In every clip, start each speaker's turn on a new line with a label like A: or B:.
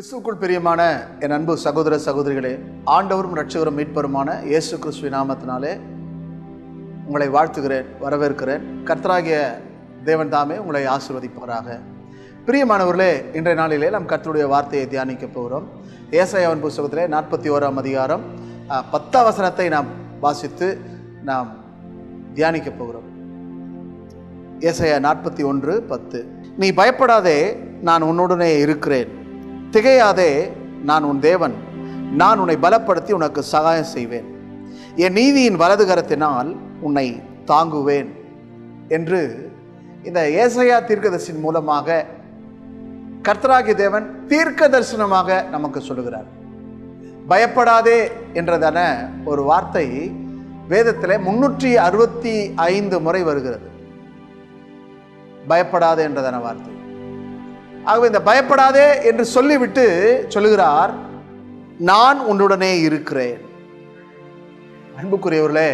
A: கிறிஸ்துவுக்குள் பிரியமான என் அன்பு சகோதர சகோதரிகளே, ஆண்டவரும் இரட்சகரும் மீட்பருமான இயேசு கிறிஸ்துவின் நாமத்தினாலே உங்களை வாழ்த்துகிறேன், வரவேற்கிறேன். கர்த்தராகிய தேவன் தாமே உங்களை ஆசீர்வதிப்பாராக. பிரியமானவர்களே, இன்றைய நாளிலே நாம் கர்த்தருடைய வார்த்தையை தியானிக்க போகிறோம். ஏசாயாவின் புத்தகத்திலே 41ஆம் அதிகாரம் 10ஆம் வசனத்தை நாம் வாசித்து நாம் தியானிக்க போகிறோம். ஏசாயா 41:10. நீ பயப்படாதே, நான் உன்னுடனே இருக்கிறேன். திகையாதே, நான் உன் தேவன். நான் உன்னை பலப்படுத்தி உனக்கு சகாயம் செய்வேன். என் நீதியின் வலது கரத்தினால் உன்னை தாங்குவேன் என்று இந்த ஏசாயா தீர்க்கதரிசியின் மூலமாக கர்த்தராகிய தேவன் தீர்க்க தரிசனமாக நமக்கு சொல்லுகிறார். பயப்படாதே என்றதான ஒரு வார்த்தை வேதத்தில் 365 முறை வருகிறது. பயப்படாதே என்றதான வார்த்தை. ஆகவே இந்த பயப்படாதே என்று சொல்லிவிட்டு சொல்லுகிறார், நான் உன்னுடனே இருக்கிறேன். அன்புக்குரியவர்களே,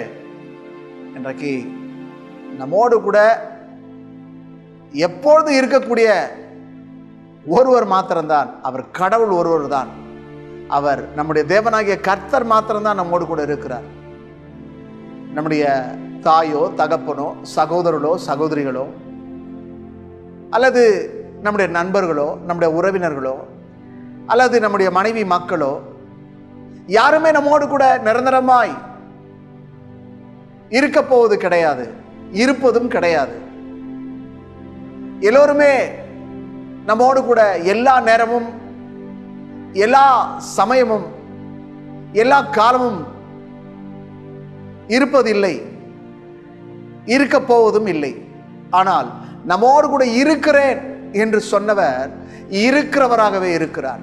A: இன்றைக்கு நம்மோடு கூட எப்பொழுது இருக்கக்கூடிய ஒருவர் மாத்திரம்தான், அவர் கடவுள் ஒருவர் தான். அவர் நம்முடைய தேவனாகிய கர்த்தர் மாத்திரம்தான் நம்மோடு கூட இருக்கிறார். நம்முடைய தாயோ தகப்பனோ சகோதரர்களோ சகோதரிகளோ அல்லது நம்முடைய நண்பர்களோ நம்முடைய உறவினர்களோ அல்லது நம்முடைய மனைவி மக்களோ யாருமே நம்மோடு கூட நிரந்தரமாய் இருக்க போவது கிடையாது, இருப்பதும் கிடையாது. எல்லோருமே நம்மோடு கூட எல்லா நேரமும் எல்லா சமயமும் எல்லா காலமும் இருப்பதில்லை, இருக்க போவதும் இல்லை. ஆனால் நம்மோடு கூட இருக்கிறேன் என்று சொன்னவர் இருக்கிறவராகவே இருக்கிறார்.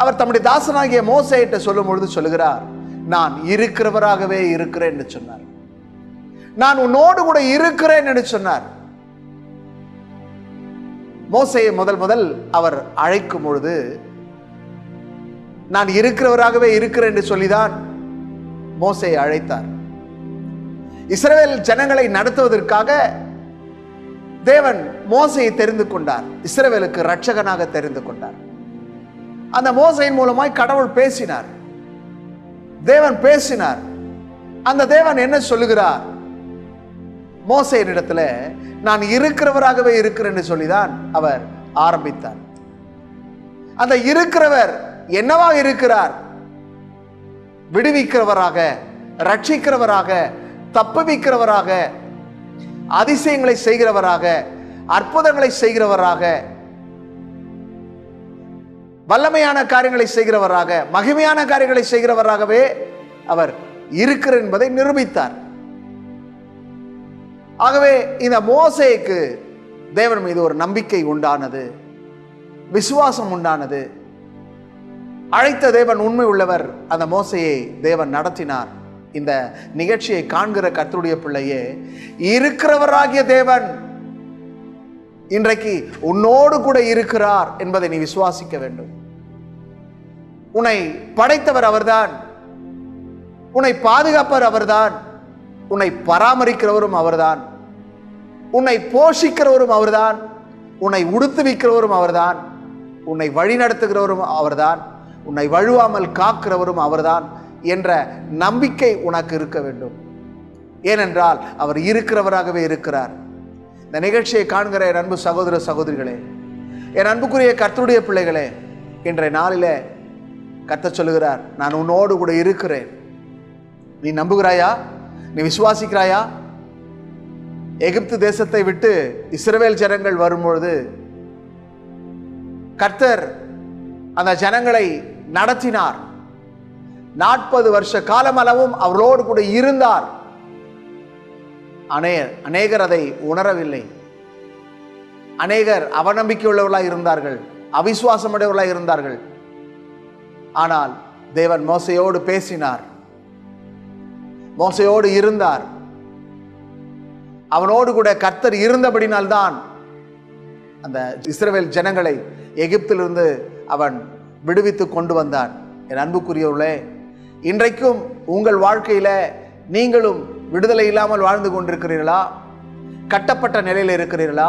A: அவர் தம்முடைய தாசனாகிய மோசேயிட்ட சொல்லும் பொழுது சொல்லுகிறார், நான் இருக்கிறவராகவே இருக்கிறேன் என்று சொன்னார். நான் உன்னோடு கூட இருக்கிறேன் என்று சொன்னார். மோசேயை முதல் அவர் அழைக்கும் பொழுது நான் இருக்கிறவராகவே இருக்கிறேன் என்று சொல்லிதான் மோசேயை அழைத்தார். இஸ்ரவேல் ஜனங்களை நடத்துவதற்காக தேவன் மோசேயை தெரிந்து கொண்டார், இஸ்ரவேலுக்கு இரட்சகனாக தெரிந்து கொண்டார். அந்த மோசேயின் மூலமாய் கடவுள் பேசினார், தேவன் பேசினார். அந்த தேவன் என்ன சொல்லுகிறார்? மோசேயின் இடத்துல நான் இருக்கிறவராகவே இருக்கிறேன் என்று சொல்லிதான் அவர் ஆரம்பித்தார். அந்த இருக்கிறவர் என்னவாக இருக்கிறார்? விடுவிக்கிறவராக, ரட்சிக்கிறவராக, தப்புவிக்கிறவராக, அதிசயங்களை செய்கிறவராக, அற்புதங்களை செய்கிறவராக, வல்லமையான காரியங்களை செய்கிறவராக, மகிமையான காரியங்களை செய்கிறவராகவே அவர் இருக்கிறார் என்பதை நிரூபித்தார். ஆகவே இந்த மோசேக்கு தேவன் மீது ஒரு நம்பிக்கை உண்டானது, விசுவாசம் உண்டானது. அழைத்த தேவன் உண்மை உள்ளவர். அந்த மோசேயை தேவன் நடத்தினார். இந்த நிகழ்ச்சியை காண்கிற கர்த்தருடைய பிள்ளையே, இருக்கிறவராகிய தேவன் இன்றைக்கு உன்னோடு கூட இருக்கிறார் என்பதை நீ விசுவாசிக்க வேண்டும். உன்னை படைத்தவர் அவர்தான், உன்னை பாதுகாப்பவர் அவர்தான், உன்னை பராமரிக்கிறவரும் அவர்தான், உன்னை போஷிக்கிறவரும் அவர்தான், உன்னை உடுத்துவிக்கிறவரும் அவர்தான், உன்னை வழிநடத்துகிறவரும் அவர்தான், உன்னை வழுவாமல் காக்கிறவரும் அவர்தான் என்ற நம்பிக்கை உனக்கு இருக்க வேண்டும். ஏனென்றால் அவர் இருக்கிறவராகவே இருக்கிறார். இந்த நிகழ்ச்சியை காண்கிற என் அன்பு சகோதர சகோதரிகளே, என் அன்புக்குரிய கர்த்தருடைய பிள்ளைகளே, இன்றைய நாளிலே கர்த்தர் சொல்லுகிறார், நான் உன்னோடு கூட இருக்கிறேன். நீ நம்புகிறாயா? நீ விசுவாசிக்கிறாயா? எகிப்து தேசத்தை விட்டு இஸ்ரவேல் ஜனங்கள் வரும்பொழுது கர்த்தர் அந்த ஜனங்களை நடத்தினார். 40 வருஷ காலம் அளவும் அவர்களோடு கூட இருந்தார். அநேகர் அதை உணரவில்லை. அநேகர் அவநம்பிக்கை உள்ளவர்களாக இருந்தார்கள், அவிசுவாசமுடையவர்களாக இருந்தார்கள். ஆனால் தேவன் மோசேயோடு பேசினார், மோசேயோடு இருந்தார். அவனோடு கூட கர்த்தர் இருந்தபடினால்தான் அந்த இஸ்ரவேல் ஜனங்களை எகிப்திலிருந்து அவன் விடுவித்து கொண்டு வந்தான். என் அன்புக்குரியவர்களே, இன்றைக்கும் உங்கள் வாழ்க்கையில நீங்களும் விடுதலை இல்லாமல் வாழ்ந்து கொண்டிருக்கிறீர்களா? கட்டப்பட்ட நிலையில் இருக்கிறீர்களா?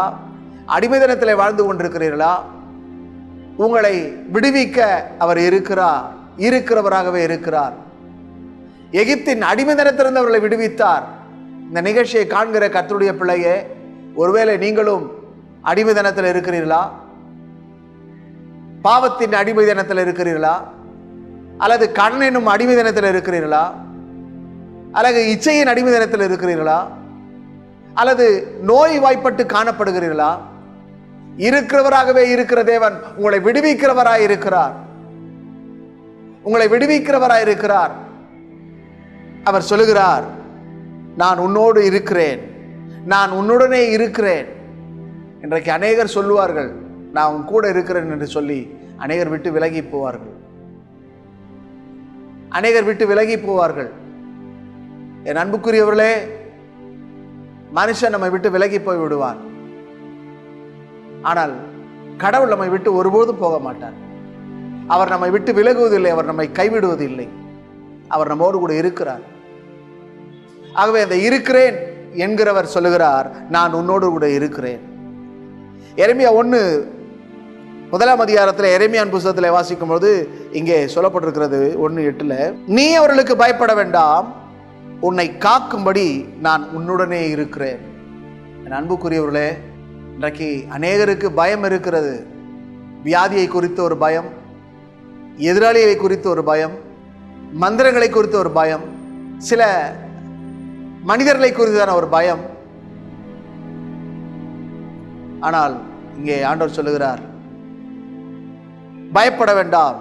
A: அடிமைதனத்தில் வாழ்ந்து கொண்டிருக்கிறீர்களா? உங்களை விடுவிக்க அவர் இருக்கிறவராகவே இருக்கிறார். எகிப்தின் அடிமைத்தனத்திலிருந்து அவர்களை விடுவித்தார். இந்த நிகழ்ச்சியை காண்கிற கர்த்தருடைய பிள்ளையே, ஒருவேளை நீங்களும் அடிமைத்தனத்தில் இருக்கிறீர்களா? பாவத்தின் அடிமைத்தனத்தில் இருக்கிறீர்களா? அல்லது கடன் என்னும் அடிமைத்தனத்தில் இருக்கிறீர்களா? அல்லது இச்சையின் அடிமைத்தனத்தில் இருக்கிறீர்களா? அல்லது நோய் வாய்ப்பட்டு காணப்படுகிறீர்களா? இருக்கிறவராகவே இருக்கிற தேவன் உங்களை விடுவிக்கிறவராய் இருக்கிறார். உங்களை விடுவிக்கிறவராய் இருக்கிறார். அவர் சொல்லுகிறார், நான் உன்னோடு இருக்கிறேன், நான் உன்னுடனே இருக்கிறேன். இன்றைக்கு அநேகர் சொல்லுவார்கள், நான் உன் கூட இருக்கிறேன் என்று சொல்லி அநேகர் விட்டு விலகி போவார்கள். அநேகர் விட்டு விலகி போவார்கள். என் அன்புக்குரியவர்களே, மனுஷன் நம்மை விட்டு விலகி போய் விடுவான். ஆனால் கடவுள் நம்மை விட்டு ஒருபோதும் போக மாட்டார். அவர் நம்மை விட்டு விலகுவதில்லை, அவர் நம்மை கைவிடுவதில்லை. அவர் நம்மோடு கூட இருக்கிறார். ஆகவே அந்த இருக்கிறேன் என்கிறவர் சொல்லுகிறார், நான் உன்னோடு கூட இருக்கிறேன். எரேமியா 1 அதிகாரத்தில் எரேமியாவின் புத்தகத்தில் வாசிக்கும் போது இங்கே சொல்லப்பட்டிருக்கிறது 1:8, நீ அவர்களுக்கு பயப்பட வேண்டாம், உன்னை காக்கும்படி நான் உன்னுடனே இருக்கிறேன். என் அன்புக்குரியவர்களே, இன்றைக்கு அநேகருக்கு பயம் இருக்கிறது. வியாதியை குறித்த ஒரு பயம், எதிராளிகளை குறித்த ஒரு பயம், மந்திரங்களை குறித்த ஒரு பயம், சில மனிதர்களை குறித்தான ஒரு பயம். ஆனால் இங்கே ஆண்டவர் சொல்லுகிறார், பயப்பட வேண்டாம்,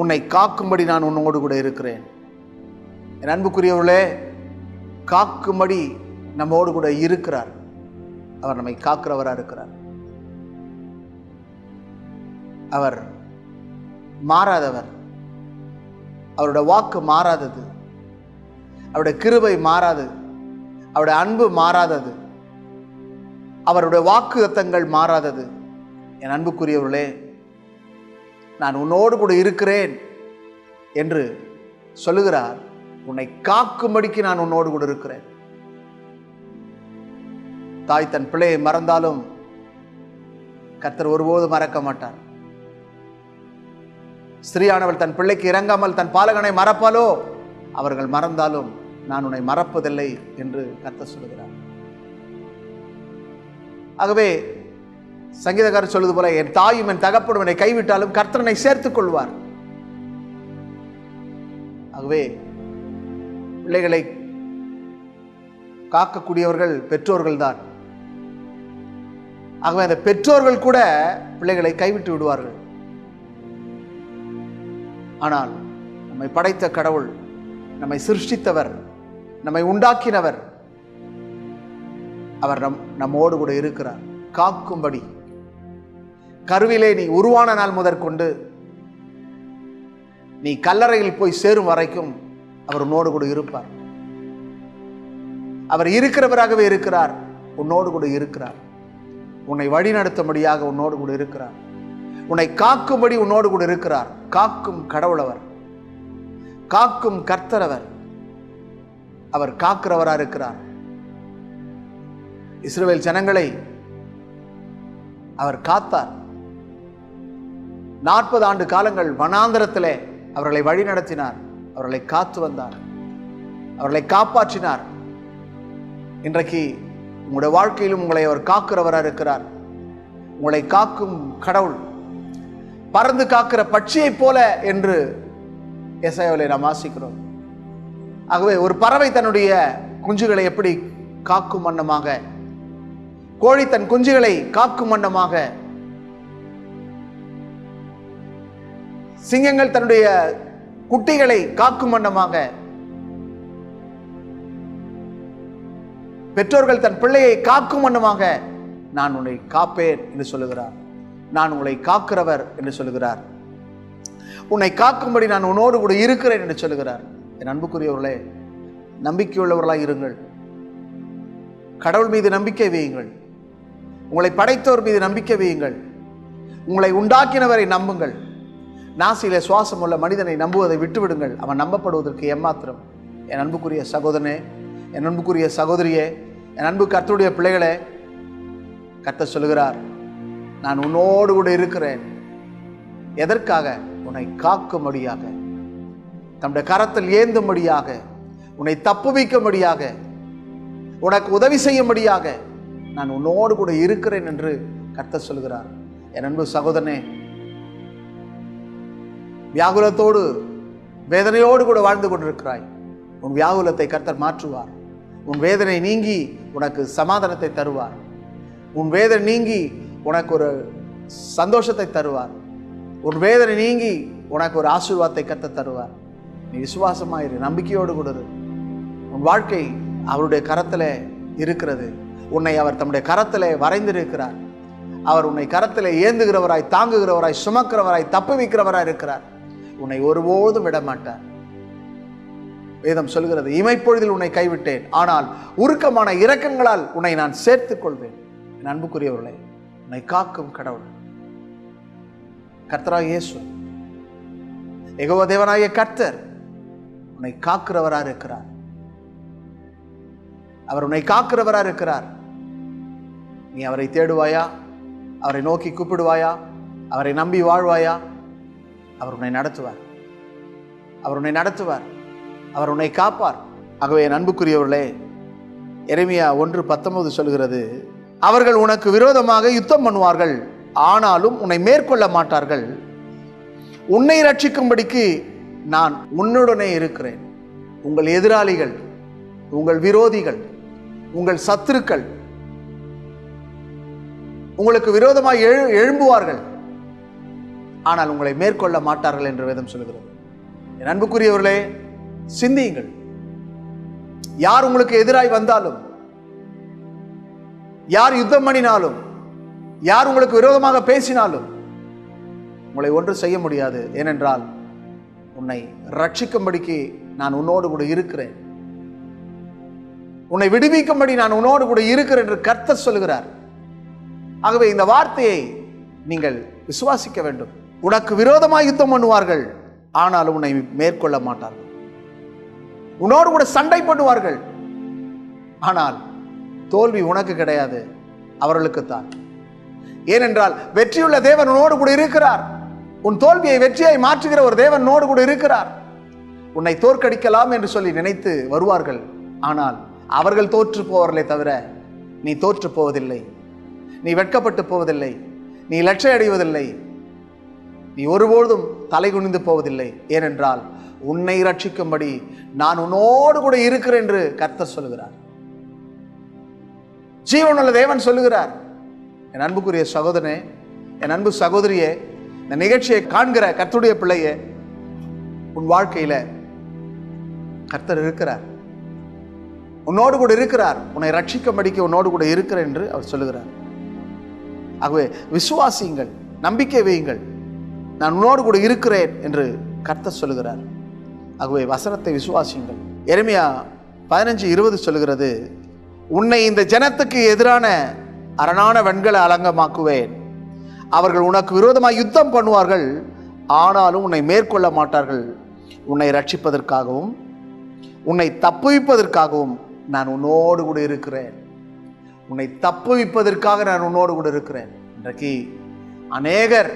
A: உன்னை காக்கும்படி நான் உன்னோடு கூட இருக்கிறேன். என் அன்புக்குரியவர்களே, காக்கும்படி நம்மோடு கூட இருக்கிறார். அவர் நம்மை காக்கிறவராக இருக்கிறார். அவர் மாறாதவர். அவருடைய வாக்கு மாறாதது, அவருடைய கிருபை மாறாது, அவருடைய அன்பு மாறாதது, அவருடைய வாக்குத்தத்தங்கள் மாறாதது. என் அன்புக்குரியவர்களே, நான் உன்னோடு கூட இருக்கிறேன் என்று சொல்லுகிறார். உன்னை காக்கும்படிக்கு நான் உன்னோடு கூட இருக்கிறேன். தாய் தன் பிள்ளையை மறந்தாலும் கர்த்தர் ஒருபோதும் மறக்க மாட்டார். ஸ்திரீயானவள் தன் பிள்ளைக்கு இறங்காமல் தன் பாலகனை மறப்பாலோ, அவர்கள் மறந்தாலும் நான் உன்னை மறப்பதில்லை என்று கர்த்தர் சொல்லுகிறார். ஆகவே சங்கீதக்காரர் சொல்வது போல, என் தாயும் என் தகப்பனும் என்னை கைவிட்டாலும் கர்த்தரனை சேர்த்துக் கொள்வார். ஆகவே பிள்ளைகளை காக்கக்கூடியவர்கள் பெற்றோர்கள் தான். ஆகவே அந்த பெற்றோர்கள் கூட பிள்ளைகளை கைவிட்டு விடுவார்கள். ஆனால் நம்மை படைத்த கடவுள், நம்மை சிருஷ்டித்தவர், நம்மை உண்டாக்கினவர், அவர் நம்மோடு கூட இருக்கிறார். காக்கும்படி கருவிலே நீ உருவான நாள் முதற்கொண்டு நீ கல்லறையில் போய் சேரும் வரைக்கும் அவர் உன்னோடு கூட இருப்பார். அவர் இருக்கிறவராகவே இருக்கிறார். உன்னோடு கூட இருக்கிறார். உன்னை வழிநடத்தும்படியாக உன்னோடு கூட இருக்கிறார். உன்னை காக்கும்படி உன்னோடு கூட இருக்கிறார். காக்கும் கடவுளவர், காக்கும் கர்த்தரவர். அவர் காக்கிறவராக இருக்கிறார். இஸ்ரவேல் ஜனங்களை அவர் காத்தார். 40 ஆண்டு காலங்கள் வனாந்தரத்திலே அவர்களை வழி நடத்தினார். அவர்களை காத்து வந்தார். அவர்களை காப்பாற்றினார். இன்றைக்கு உங்களுடைய வாழ்க்கையிலும் உங்களை அவர் காக்கிறவராக இருக்கிறார். உங்களை காக்கும் கடவுள் பறந்து காக்கிற பட்சியைப் போல என்று எசாயாவிலே நாம் வாசிக்கிறோம். ஆகவே ஒரு பறவை தன்னுடைய குஞ்சுகளை எப்படி காக்கும் வண்ணமாக, கோழி தன் குஞ்சுகளை காக்கும் வண்ணமாக, சிங்கங்கள் தன்னுடைய குட்டிகளை காக்கும் வண்ணமாக, பெற்றோர்கள் தன் பிள்ளையை காக்கும் வண்ணமாக நான் உன்னை காப்பேன் என்று சொல்லுகிறார். நான் உங்களை காக்கிறவர் என்று சொல்லுகிறார். உன்னை காக்கும்படி நான் உன்னோடு கூட இருக்கிறேன் என்று சொல்லுகிறார். என் அன்புக்குரியவர்களே, நம்பிக்கையுள்ளவர்களாக இருங்கள். கடவுள் மீது நம்பிக்கை வையுங்கள். உங்களை படைத்தவர் மீது நம்பிக்கை வையுங்கள். உங்களை உண்டாக்கினவரை நம்புங்கள். நாசியிலே சுவாசம் உள்ள மனிதனை நம்புவதை விட்டுவிடுங்கள். அவன் நம்பப்படுவதற்கு ஏமாத்திரம். என் அன்புக்குரிய சகோதரனே, என் அன்புக்குரிய சகோதரியே, என் அன்பு கர்த்தருடைய பிள்ளைகளே, கர்த்தர் சொல்லுகிறார், நான் உன்னோடு கூட இருக்கிறேன். எதற்காக? உன்னை காக்கும்படியாக, தம்முடைய கரத்தில் ஏந்தும்படியாக, உன்னை தப்புவிக்கும்படியாக, உனக்கு உதவி செய்யும்படியாக நான் உன்னோடு கூட இருக்கிறேன் என்று கர்த்தர் சொல்கிறார். என் அன்பு சகோதரனே, வியாகுலத்தோடு வேதனையோடு கூட வாழ்ந்து கொண்டிருக்கிறாய். உன் வியாகுலத்தை கர்த்தர் மாற்றுவார். உன் வேதனை நீங்கி உனக்கு சமாதானத்தை தருவார். உன் வேதனை நீங்கி உனக்கு ஒரு சந்தோஷத்தை தருவார். உன் வேதனை நீங்கி உனக்கு ஒரு ஆசீர்வாதத்தை கர்த்தர் தருவார். நீ விசுவாசமாயிரு, நம்பிக்கையோடு கூட இரு. உன் வாழ்க்கை அவருடைய கரத்தில் இருக்கிறது. உன்னை அவர் தம்முடைய கரத்தில் வரைந்திருக்கிறார். அவர் உன்னை கரத்தில் ஏந்துகிறவராய், தாங்குகிறவராய், சுமக்கிறவராய், தப்புவிக்கிறவராய் இருக்கிறார். உன்னை ஒருபோதும் விட மாட்டார். வேதம் சொல்கிறது, இமைப்பொழுதில் உன்னை கைவிட்டேன், ஆனால் உருக்கமான இரக்கங்களால் உன்னை நான் சேர்த்துக் கொள்வேன். என் அன்புக்குரியவர்களே, உன்னை காக்கும் கடவுள் கர்த்தராகிய இயேசு, யெகோவா தேவனாகிய கர்த்தர் உன்னை காக்கிறவராக இருக்கிறார். அவர் உன்னை காக்கிறவராக இருக்கிறார். நீ அவரை தேடுவாயா? அவரை நோக்கி கூப்பிடுவாயா? அவரை நம்பி வாழ்வாயா? அவர் உன்னை நடத்துவார். அவர் உன்னை நடத்துவார். அவர் உன்னை காப்பார். ஆகவே என் அன்புக்குரியவர்களே, எரேமியா 1:19 சொல்கிறது, அவர்கள் உனக்கு விரோதமாக யுத்தம் பண்ணுவார்கள், ஆனாலும் உன்னை மேற்கொள்ள மாட்டார்கள். உன்னை ரட்சிக்கும்படிக்கு நான் உன்னுடனே இருக்கிறேன். உங்கள் எதிராளிகள், உங்கள் விரோதிகள், உங்கள் சத்துருக்கள் உங்களுக்கு விரோதமாக எழும்புவார்கள், ஆனால் உங்களை மேற்கொள்ள மாட்டார்கள் என்று வேதம் சொல்கிறது. என் அன்புக்குரியவர்களே, சிந்தியுங்கள். யார் உங்களுக்கு எதிராய் வந்தாலும், யார் யுத்தம் பண்ணினாலும், யார் உங்களுக்கு விரோதமாக பேசினாலும் உங்களை ஒன்று செய்ய முடியாது. ஏனென்றால் உன்னை ரட்சிக்கும்படிக்கு நான் உன்னோடு கூட இருக்கிறேன். உன்னை விடுவிக்கும்படி நான் உன்னோடு கூட இருக்கிறேன் என்று கர்த்தர் சொல்கிறார். ஆகவே இந்த வார்த்தையை நீங்கள் விசுவாசிக்க வேண்டும். உனக்கு விரோதமாக யுத்தம் பண்ணுவார்கள், ஆனாலும் உன்னை மேற்கொள்ள மாட்டார்கள். உன்னோடு கூட சண்டை பண்ணுவார்கள், ஆனால் தோல்வி உனக்கு கிடையாது, அவர்களுக்குத்தான். ஏனென்றால் வெற்றியுள்ள தேவன் உன்னோடு கூட இருக்கிறார். உன் தோல்வியை வெற்றியாய் மாற்றுகிற ஒரு தேவன் உன்னோடு கூட இருக்கிறார். உன்னை தோற்கடிக்கலாம் என்று சொல்லி நினைத்து வருவார்கள், ஆனால் அவர்கள் தோற்று போவார்களே தவிர நீ தோற்று போவதில்லை. நீ வெட்கப்பட்டு போவதில்லை. நீ லட்சியம் அடைவதில்லை. நீ ஒருபோதும் தலை குனிந்து போவதில்லை. ஏனென்றால் உன்னை ரட்சிக்கும்படி நான் உன்னோடு கூட இருக்கிறேன் என்று கர்த்தர் சொல்லுகிறார். ஜீவனுள்ள தேவன் சொல்லுகிறார். என் அன்புக்குரிய சகோதரனே, என் அன்பு சகோதரியே, இந்த நிகழ்ச்சியை காண்கிற கர்த்தருடைய பிள்ளையே, உன் வாழ்க்கையில கர்த்தர் இருக்கிறார். உன்னோடு கூட இருக்கிறார். உன்னை ரட்சிக்கும்படிக்கு உன்னோடு கூட இருக்கிறேன் என்று அவர் சொல்லுகிறார். ஆகவே விசுவாசியுங்கள், நம்பிக்கை வையுங்கள். நான் உன்னோடு கூட இருக்கிறேன் என்று கர்த்தர் சொல்லுகிறார். ஆகவே வசனத்தை விசுவாசியுங்கள். எரேமியா 15:20 சொல்லுகிறது, உன்னை இந்த ஜனத்துக்கு எதிரான அரணான வெண்கல அலங்கமாக்குவேன். அவர்கள் உனக்கு விரோதமாக யுத்தம் பண்ணுவார்கள், ஆனாலும் உன்னை மேற்கொள்ள மாட்டார்கள். உன்னை ரட்சிப்பதற்காகவும் உன்னை தப்புவிப்பதற்காகவும் நான் உன்னோடு கூட இருக்கிறேன். உன்னை தப்புவிப்பதற்காக நான் உன்னோடு கூட இருக்கிறேன். இன்றைக்கு அநேகர்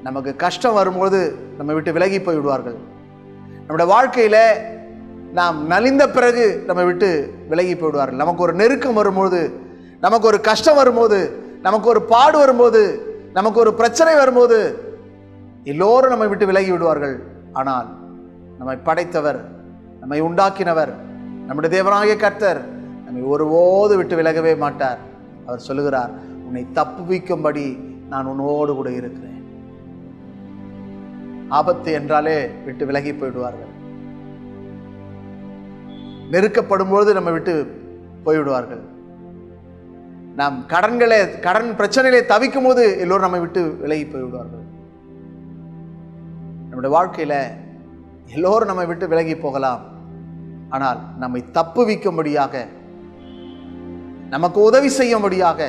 A: நமக்கு கஷ்டம் வரும்போது நம்ம விட்டு விலகி போய்விடுவார்கள். நம்முடைய வாழ்க்கையில் நாம் நலிந்த பிறகு நம்ம விட்டு விலகி போய்விடுவார்கள். நமக்கு ஒரு நெருக்கம் வரும்போது, நமக்கு ஒரு கஷ்டம் வரும்போது, நமக்கு ஒரு பாடு வரும்போது, நமக்கு ஒரு பிரச்சனை வரும்போது எல்லோரும் நம்மை விட்டு விலகி விடுவார்கள். ஆனால் நம்மை படைத்தவர், நம்மை உண்டாக்கினவர், நம்முடைய தேவனாகிய கர்த்தர் நம்மை ஒருபோது விட்டு விலகவே மாட்டார். அவர் சொல்லுகிறார், உன்னை தப்புவிக்கும்படி நான் உன்னோடு கூட இருக்கிறேன். ஆபத்து என்றாலே விட்டு விலகி போய்விடுவார்கள். நெருக்கப்படும் பொழுது நம்ம விட்டு போய்விடுவார்கள். நாம் கடன் பிரச்சனைகளை தவிக்கும் போது எல்லோரும் நம்மை விட்டு விலகி போய்விடுவார்கள். நம்முடைய வாழ்க்கையில எல்லோரும் நம்மை விட்டு விலகி போகலாம். ஆனால் நம்மை தப்புவிக்கும்படியாக, நமக்கு உதவி செய்யும்படியாக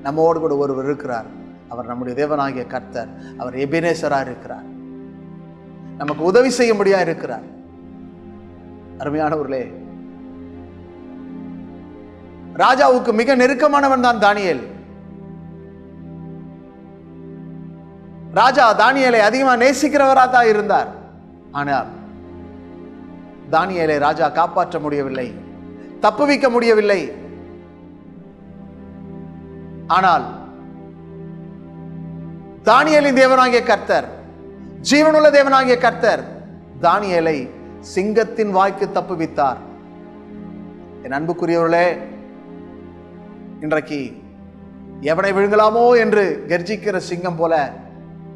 A: நம்மோடு கூட ஒருவர் இருக்கிறார். அவர் நம்முடைய தேவனாகிய கர்த்தர். அவர் எபேனேசராக இருக்கிறார். நமக்கு உதவி செய்யும்படியாக இருக்கிறார். அருமையானவர்களே, ராஜாவுக்கு மிக நெருக்கமானவன் தான் தானியேல். ராஜா தானியேலை அதிகமா நேசிக்கிறவரா தான் இருந்தார். ஆனால் தானியேலை ராஜா காப்பாற்ற முடியவில்லை, தப்புவிக்க முடியவில்லை. ஆனால் தானியேலின் தேவனாகிய கர்த்தர், ஜீவனுள்ள தேவனாகிய கர்த்தர் தானியேலை சிங்கத்தின் வாய்க்கு தப்புவித்தார். என் அன்புக்குரியவர்களே, இன்றைக்கு எவனை விழுங்கலாமோ என்று கர்ஜிக்கிற சிங்கம் போல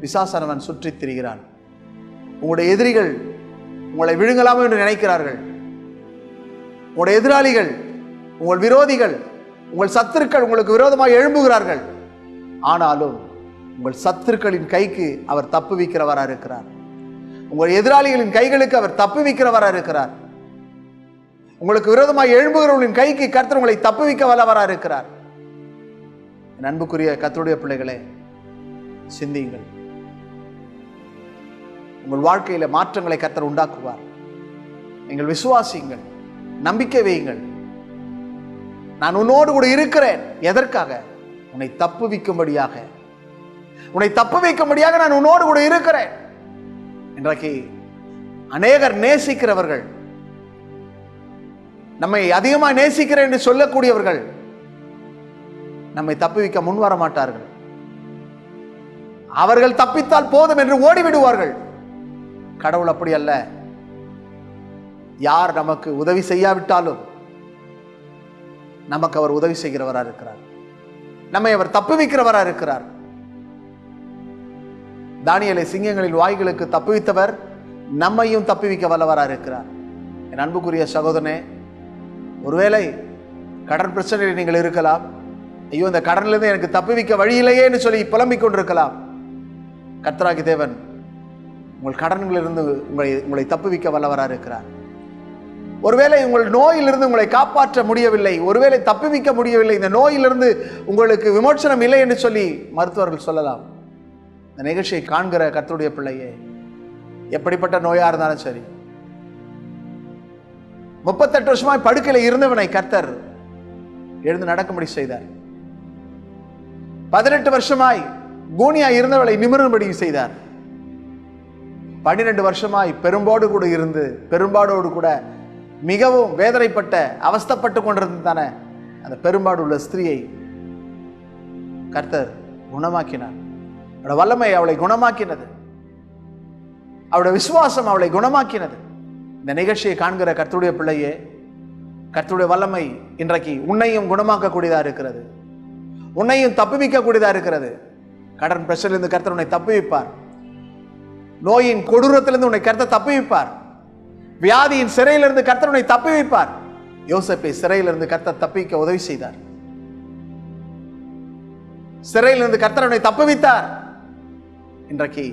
A: பிசாசானவன் சுற்றித் திரிகிறான். உங்களுடைய எதிரிகள் உங்களை விழுங்கலாமோ என்று நினைக்கிறார்கள். உங்களுடைய எதிராளிகள், உங்கள் விரோதிகள், உங்கள் சத்துருக்கள் உங்களுக்கு விரோதமாக எழும்புகிறார்கள். ஆனாலும் உங்கள் சத்துருக்களின் கைக்கு அவர் தப்புவிக்கிறவராக இருக்கிறார். உங்கள் எதிராளிகளின் கைகளுக்கு அவர் தப்புவிக்கிறவராக இருக்கிறார். உங்களுக்கு விரோதமாக எழும்புகிறவர்களின் கைக்கு கர்த்தர் உங்களை தப்புவிக்க வல்லவராக இருக்கிறார். என் அன்புக்குரிய கர்த்தருடைய பிள்ளைகளே, சிந்தியுங்கள். உங்கள் வாழ்க்கையில மாற்றங்களை கர்த்தர் உண்டாக்குவார். நீங்கள் விசுவாசியுங்கள், நம்பிக்கை வையுங்கள். நான் உன்னோடு கூட இருக்கிறேன். எதற்காக? உன்னை தப்புவிக்கும்படியாக, உன்னை தப்புவிக்கும்படியாக நான் உன்னோடு கூட இருக்கிறேன். இன்றைக்கு அநேகர் நேசிக்கிறவர்கள், நம்மை அதிகமாக நேசிக்கிறேன் என்று சொல்லக்கூடியவர்கள் நம்மை தப்புவிக்க முன்வர மாட்டார்கள். அவர்கள் தப்பித்தால் போதும் என்று ஓடிவிடுவார்கள். கடவுள் அப்படி அல்ல. யார் நமக்கு உதவி செய்யாவிட்டாலும் நமக்கு அவர் உதவி செய்கிறவராக இருக்கிறார். நம்மை அவர் தப்புவிக்கிறவராக இருக்கிறார். தானியேலை சிங்கங்களின் வாய்களுக்கு தப்புவித்தவர் நம்மையும் தப்புவிக்க வல்லவராக இருக்கிறார். என் அன்புக்குரிய சகோதரனே, ஒருவேளை கடன் பிரச்சனையில் நீங்கள் இருக்கலாம். ஐயோ, இந்த கடனிலிருந்து எனக்கு தப்புவிக்க வழி இல்லையேன்னு சொல்லி புலம்பிக் கொண்டிருக்கலாம். கர்த்தராகிய தேவன் உங்கள் கடன்களிலிருந்து உங்களை தப்புவிக்க வல்லவராக இருக்கிறார். ஒருவேளை உங்கள் நோயிலிருந்து உங்களை காப்பாற்ற முடியவில்லை, ஒருவேளை தப்புவிக்க முடியவில்லை, இந்த நோயிலிருந்து உங்களுக்கு விமோசனம் இல்லை என்று சொல்லி மருத்துவர்கள் சொல்லலாம். இந்த நிகழ்ச்சியை காண்கிற கர்த்தருடைய பிள்ளையே, எப்படிப்பட்ட நோயா இருந்தாலும் சரி, 38 வருஷமாய் படுக்கையில் இருந்தவனை கர்த்தர் எழுந்து நடக்கும்படி செய்தார். 18 வருஷமாய் கூனியா இருந்தவளை நிமிரும்படி செய்தார். 12 வருஷமாய் பெரும்பாடோடு கூட மிகவும் வேதனைப்பட்ட அவஸ்தைப்பட்டு கொண்டிருந்தான அந்த பெரும்பாடு உள்ள ஸ்திரியை கர்த்தர் குணமாக்கினார். அவருடைய வல்லமை அவளை குணமாக்கினது. அவருடைய விசுவாசம் அவளை குணமாக்கினது. இந்த நிகழ்ச்சியை காண்கிற கர்த்தருடைய பிள்ளையே, கர்த்தருடைய வல்லமை இன்றைக்கு உன்னையும் குணமாக்கக்கூடியதாக இருக்கிறது, உன்னையும் தப்புவிக்கக்கூடியதாக இருக்கிறது. கடன் பிரச்சனையிலிருந்து கர்த்தர் உன்னை தப்புவிப்பார். நோயின் கொடூரத்திலிருந்து உன்னை கர்த்தர் தப்புவிப்பார். வியாதியின் சிறையிலிருந்து கர்த்தர் உன்னை தப்புவிப்பார். யோசேப்பை சிறையிலிருந்து கர்த்தர் தப்பிக்க உதவி செய்தார். சிறையிலிருந்து கர்த்தர் உன்னை தப்புவித்தார். இன்றைக்கு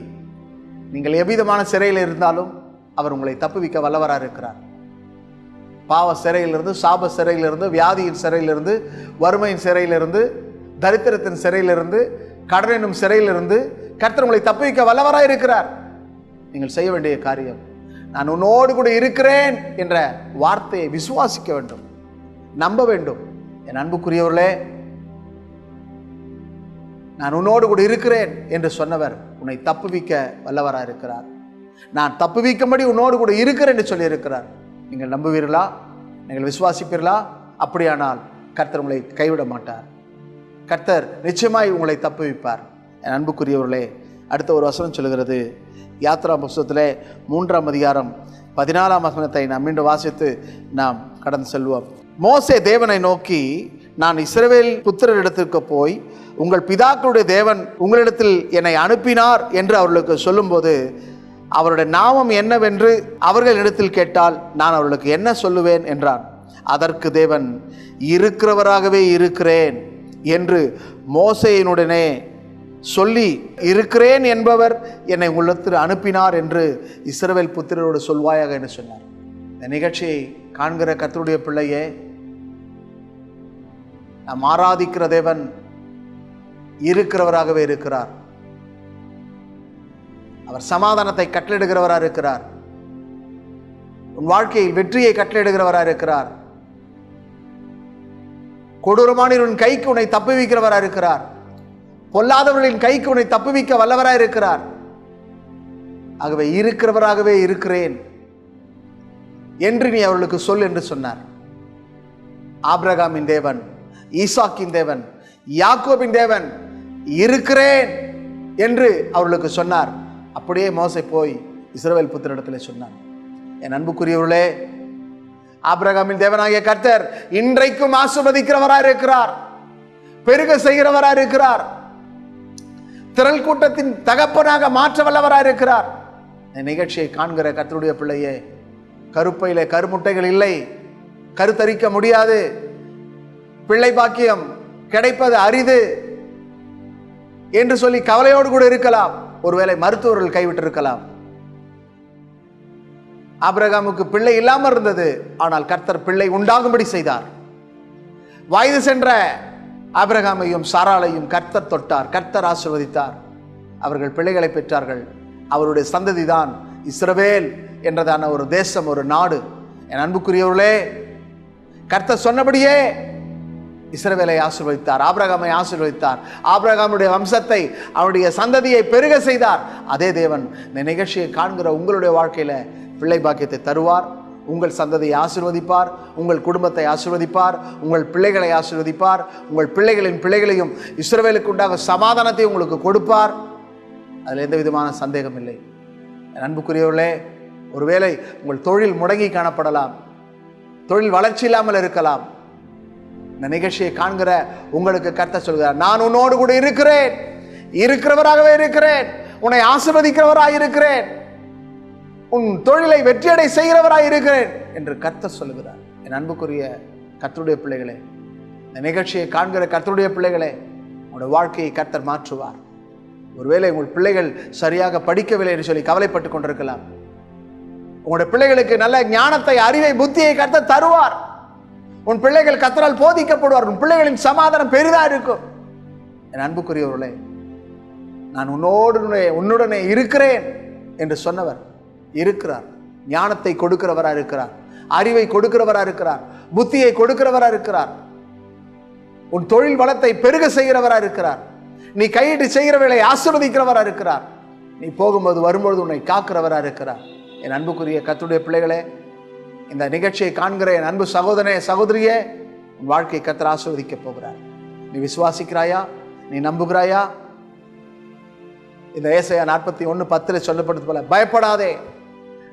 A: நீங்கள் எவ்விதமான சிறையில் இருந்தாலும் அவர் உங்களை தப்புவிக்க வல்லவராக இருக்கிறார். பாவ சிறையிலிருந்து, சாப சிறையிலிருந்து, வியாதியின் சிறையிலிருந்து, வறுமையின் சிறையிலிருந்து, தரித்திரத்தின் சிறையிலிருந்து, கடன் என்னும் சிறையிலிருந்து கர்த்தர் உங்களை தப்புவிக்க வல்லவராக இருக்கிறார். நீங்கள் செய்ய வேண்டிய காரியம், நான் உன்னோடு கூட இருக்கிறேன் என்ற வார்த்தையை விசுவாசிக்க வேண்டும், நம்ப வேண்டும். என் அன்புக்குரியவர்களே, நான் உன்னோடு கூட இருக்கிறேன் என்று சொன்னவர் உன்னை தப்புவிக்க வல்லவராக இருக்கிறார். நான் தப்புவிக்கும்படி உன்னோடு கூட இருக்கிறேன் என்று சொல்லி இருக்கிறார். நீங்கள் நம்புவீர்களா? நீங்கள் விசுவாசிப்பீர்களா? அப்படியானால் கர்த்தர் உங்களை கைவிட மாட்டார். கர்த்தர் நிச்சயமாய் உங்களை தப்புவிப்பார். என் அன்புக்குரியவர்களே, அடுத்த ஒரு வசனம் சொல்லுகிறது. யாத்ரா புஸ்தகத்திலே 3ஆம் அதிகாரம் 14ஆம் வசனத்தை நாம் மீண்டும் வாசித்து நாம் கடந்து செல்வோம். மோசே தேவனை நோக்கி, நான் இஸ்ரவேல் புத்திரரிடத்திற்கு போய் உங்கள் பிதாக்களுடைய தேவன் உங்களிடத்தில் என்னை அனுப்பினார் என்று அவர்களுக்கு சொல்லும்போது, அவருடைய நாமம் என்னவென்று அவர்களிடத்தில் கேட்டால் நான் அவர்களுக்கு என்ன சொல்லுவேன் என்றான். அதற்கு தேவன், இருக்கிறவராகவே இருக்கிறேன் என்று மோசேயினுடனே சொல்லி, இருக்கிறேன் என்பவர் என்னை உள்ளத்தில் அனுப்பினார் என்று இஸ்ரவேல் புத்திரரோடு சொல்வாயாக என்று சொன்னார். இந்த நிகழ்ச்சியை காண்கிற கர்த்தருடைய பிள்ளையே, நாம் ஆராதிக்கிற தேவன் இருக்கிறவராகவே இருக்கிறார். அவர் சமாதானத்தை கட்டளையிடுகிறவராக இருக்கிறார். உன் வாழ்க்கையில் வெற்றியை கட்டளையிடுகிறவராக இருக்கிறார். கொடூரமான கைக்கு உன்னை தப்புவிக்கிறவராக இருக்கிறார். பொல்லாதவர்களின் கைக்கு உன்னை தப்புவிக்க வல்லவராய் இருக்கிறார். ஆகவே இருக்கிறவராகவே இருக்கிறேன் என்று நீ அவர்களுக்கு சொல் என்று சொன்னார். ஆபிரகாமின் தேவன், ஈசாக்கின் தேவன், யாக்கோபின் தேவன் இருக்கிறேன் என்று அவர்களுக்கு சொன்னார். அப்படியே மோசே போய் இஸ்ரவேல் புத்திரரிடத்தில் சொன்னார். என் அன்புக்குரியவர்களே, ஆபிரகாமின் தேவனாகிய கர்த்தர் இன்றைக்கும் ஆசீர்வதிக்கிறவராய் இருக்கிறார், பெருக செய்கிறவராய் இருக்கிறார், திரள் கூட்டத்தின் தகப்பனாக மாற்ற வல்லவராய் இருக்கிறார். இந்த நிகழ்ச்சியை காண்கிற கர்த்தருடைய பிள்ளையே, கருப்பையிலே கருமுட்டைகள் இல்லை, கருத்தரிக்க முடியாது, பிள்ளை பாக்கியம் கிடைப்பது அரிது என்று சொல்லி கவலையோடு கூட இருக்கலாம். ஒருவேளை மருத்துவர்கள் கைவிட்டு இருக்கலாம். ஆபிரகாமுக்கு பிள்ளை இல்லாமல் இருந்தது, ஆனால் கர்த்தர் பிள்ளை உண்டாகும்படி செய்தார். வயது சென்ற ஆபிரகாமையும் சாராளையும் கர்த்தர் தொட்டார், கர்த்தர் ஆசீர்வதித்தார். அவர்கள் பிள்ளைகளை பெற்றார்கள். அவருடைய சந்ததி தான் இஸ்ரவேல் என்றதான ஒரு தேசம், ஒரு நாடு. என் அன்புக்குரியவர்களே, கர்த்தர் சொன்னபடியே இஸ்ரவேலை ஆசீர்வதித்தார், ஆபிரகாமை ஆசீர்வதித்தார், ஆபிரகாமுடைய வம்சத்தை, அவருடைய சந்ததியை பெருக செய்தார். அதே தேவன் இந்த நிகழ்ச்சியை காண்கிற உங்களுடைய வாழ்க்கையில பிள்ளை பாக்கியத்தை தருவார். உங்கள் சந்ததியை ஆசீர்வதிப்பார், உங்கள் குடும்பத்தை ஆசீர்வதிப்பார், உங்கள் பிள்ளைகளை ஆசீர்வதிப்பார், உங்கள் பிள்ளைகளின் பிள்ளைகளையும் இஸ்ரவேலுக்கு உண்டாக சமாதானத்தை உங்களுக்கு கொடுப்பார். அதில் எந்த விதமான சந்தேகம் இல்லை. அன்புக்குரியவர்களே, ஒருவேளை உங்கள் தொழில் முடங்கி காணப்படலாம், தொழில் வளர்ச்சி இல்லாமல் இருக்கலாம். இந்த நிகழ்ச்சியை காண்கிற உங்களுக்கு கர்த்தர் சொல்கிறார், நான் உன்னோடு கூட இருக்கிறேன், இருக்கிறவராகவே இருக்கிறேன், உன்னை ஆசீர்வதிக்கிறவராக இருக்கிறேன், உன் தொழிலை வெற்றியடை செய்கிறவராய் இருக்கிறேன் என்று கர்த்தர் சொல்லுகிறார். என் அன்புக்குரிய கர்த்தருடைய பிள்ளைகளே, இந்த நிகழ்ச்சியை காண்கிற கர்த்தருடைய பிள்ளைகளே, உங்களுடைய வாழ்க்கையை கர்த்தர் மாற்றுவார். ஒருவேளை உங்கள் பிள்ளைகள் சரியாக படிக்கவில்லை என்று சொல்லி கவலைப்பட்டு கொண்டிருக்கலாம். உங்களுடைய பிள்ளைகளுக்கு நல்ல ஞானத்தை, அறிவை, புத்தியை கர்த்தர் தருவார். உன் பிள்ளைகள் கர்த்தரால் போதிக்கப்படுவார். உன் பிள்ளைகளின் சமாதானம் பெரிதா இருக்கும். என் அன்புக்குரியவர்களே, நான் உன்னுடனே இருக்கிறேன் என்று சொன்னவர் இருக்கிறார். ஞானத்தை கொடுக்கிறவராக இருக்கிறார், அறிவை கொடுக்கிறவராக இருக்கிறார், புத்தியை கொடுக்கிறவராக இருக்கிறார், உன் தொழில் வளத்தை பெருக செய்கிறவராக இருக்கிறார், நீ கையிட்டு செய்கிற வேலை ஆசீர்வதிக்கிறவராக இருக்கிறார், நீ போகும்போது வரும்பொழுது உன்னை காக்கிறவராக இருக்கிறார். என் அன்புக்குரிய கர்த்தருடைய பிள்ளைகளே, இந்த நிகழ்ச்சியை காண்கிற என் அன்பு சகோதரனே, சகோதரியே, உன் வாழ்க்கையை கர்த்தர் ஆசீர்வதிக்க போகிறார். நீ விசுவாசிக்கிறாயா? நீ நம்புகிறாயா? இந்த ஏசாயா 41:10 சொல்லப்பட்டது போல, பயப்படாதே,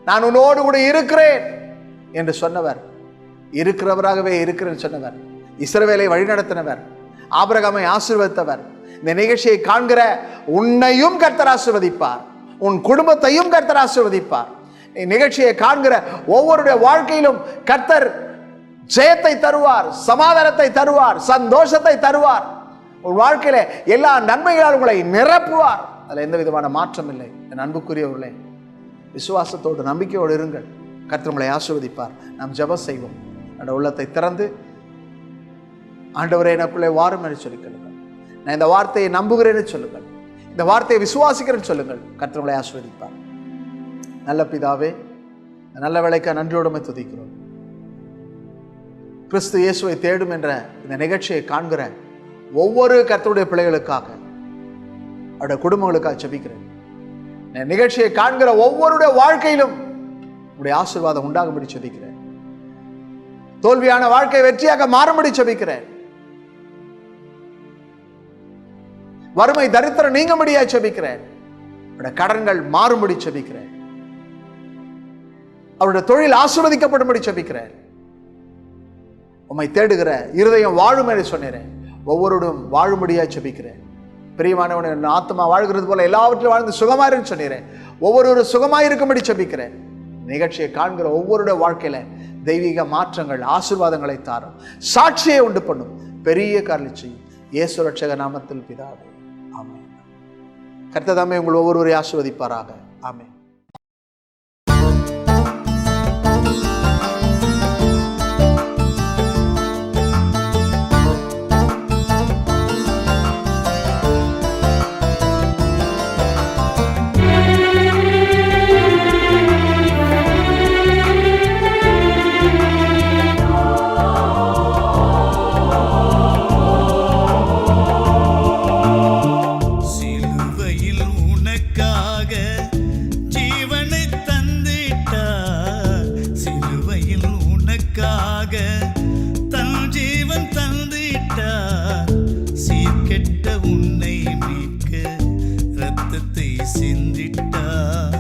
A: நான் உன்னோடு கூட இருக்கிறேன் என்று சொன்னவர், இருக்கிறவராகவே இருக்கிறேன் சொன்னவர், இஸ்ரவேலை வழிநடத்தினவர், ஆபிரகாமை ஆசீர்வதித்தவர். இந்த நிகழ்ச்சியை காண்கிற உன்னையும் கர்த்தர் ஆசீர்வதிப்பார், உன் குடும்பத்தையும் கர்த்தர் ஆசீர்வதிப்பார். நிகழ்ச்சியை காண்கிற ஒவ்வொருடைய வாழ்க்கையிலும் கர்த்தர் ஜெயத்தை தருவார், சமாதானத்தை தருவார், சந்தோஷத்தை தருவார். உன் வாழ்க்கையில எல்லா நன்மைகளால் உங்களை நிரப்புவார். அதில் எந்த விதமான மாற்றம் இல்லை. என் அன்புக்குரியவர்களே, விசுவாசத்தோடு நம்பிக்கையோடு இருங்கள். கர்த்தர் உங்களை ஆசீர்வதிப்பார். நாம் ஜெபம் செய்வோம். அந்த உள்ளத்தை திறந்து, ஆண்டவரே எனக்குள்ளே வாரும் என்று சொல்லிக்கொள்ளுங்கள். நான் இந்த வார்த்தையை நம்புகிறேன்னு சொல்லுங்கள், இந்த வார்த்தையை விசுவாசிக்கிறேன்னு சொல்லுங்கள். கர்த்தர் உங்களை ஆசீர்வதிப்பார். நல்ல பிதாவே, நல்ல வேளைக்கு நன்றியோடுமை துதிக்கிறோம். கிறிஸ்து இயேசுவை தேடும் என்ற இந்த நிகழ்ச்சியை காண்கிற ஒவ்வொரு கர்த்தருடைய பிள்ளைகளுக்காக, அவருடைய குடும்பங்களுக்காக ஜெபிக்கிறேன். நிகழ்ச்சியை காண்கிற ஒவ்வொருடைய வாழ்க்கையிலும் உடைய ஆசீர்வாதம் உண்டாகும்படி ஜெபிக்கிறேன். தோல்வியான வாழ்க்கை வெற்றியாக மாறும்படி ஜெபிக்கிறேன். வறுமை தரித்திரம் நீங்கும்படியா ஜெபிக்கிறேன். அவருடைய கடன்கள் மாறும்படி ஜெபிக்கிறேன். அவருடைய தொழில் ஆசீர்வதிக்கப்படும்படி ஜெபிக்கிறேன். உம்மை தேடுகிற இருதயம் வாழும் என்று சொன்னேன். ஒவ்வொருடும் வாழும்படியா ஜெபிக்கிறேன். பிரியமானவனே, ஆத்மா வாழ்கிறது போல எல்லாவற்றிலும் வாழ்ந்து சுகமாயிருன்னு சொன்னேன். ஒவ்வொரு சுகமாயிருக்கும்படி ஜெபிக்கிறேன். நிகழ்ச்சியை காண்கிற ஒவ்வொருடைய வாழ்க்கையில தெய்வீக மாற்றங்கள், ஆசீர்வாதங்களை தாரும், சாட்சியை உண்டு பண்ணும், பெரிய காரியம் செய்யும். இயேசு ரட்சக நாமத்தில் பிதாவே, ஆமென். கர்த்தர் தாமே உங்கள் ஒவ்வொருவரை ஆசீர்வதிப்பாராக. ஆமென்.
B: சீர்கெட்ட உன்னை மீட்க இரத்தத்தை சிந்திட்டார்.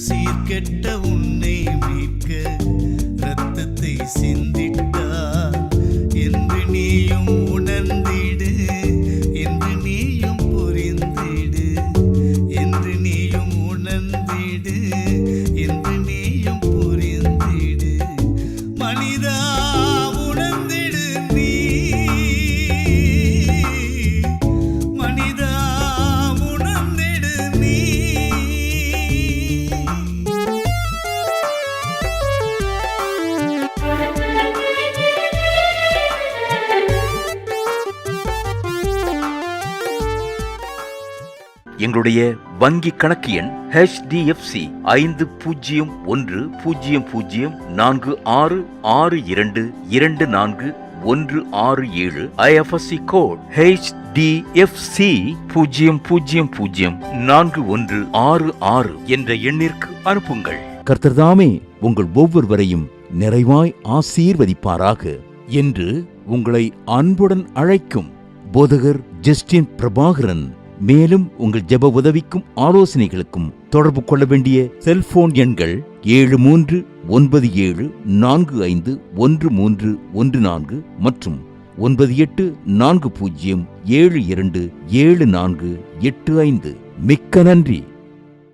B: சீர்கெட்ட உன்னை மீட்க இரத்தத்தை சிந்திட்டார் என்று நீயும் உணர்ந்திடு, என்று நீயும் புரிந்திடு, என்று நீயும் உணர்ந்திடு, என்று நீயும் புரிந்திடு. மனிதா உணர்ந்திடு நீ, மனிதா உணர்ந்திடு நீ.
C: எங்களுடைய வங்கி கணக்கு எண் HDFC 501046622467. IFSC கோட் HDFC 004166 என்ற எண்ணிற்கு அனுப்புங்கள்.
D: கர்த்தர்தாமே உங்கள் ஒவ்வொருவரையும் நிறைவாய் ஆசீர்வதிப்பாராக என்று உங்களை அன்புடன் அழைக்கும் போதகர் ஜஸ்டின் பிரபாகரன். மேலும் உங்கள் ஜெப உதவிக்கும் ஆலோசனைகளுக்கும் தொடர்பு கொள்ள வேண்டிய செல்போன் எண்கள் 7393451314 மற்றும் 9840727485. மிக்க நன்றி.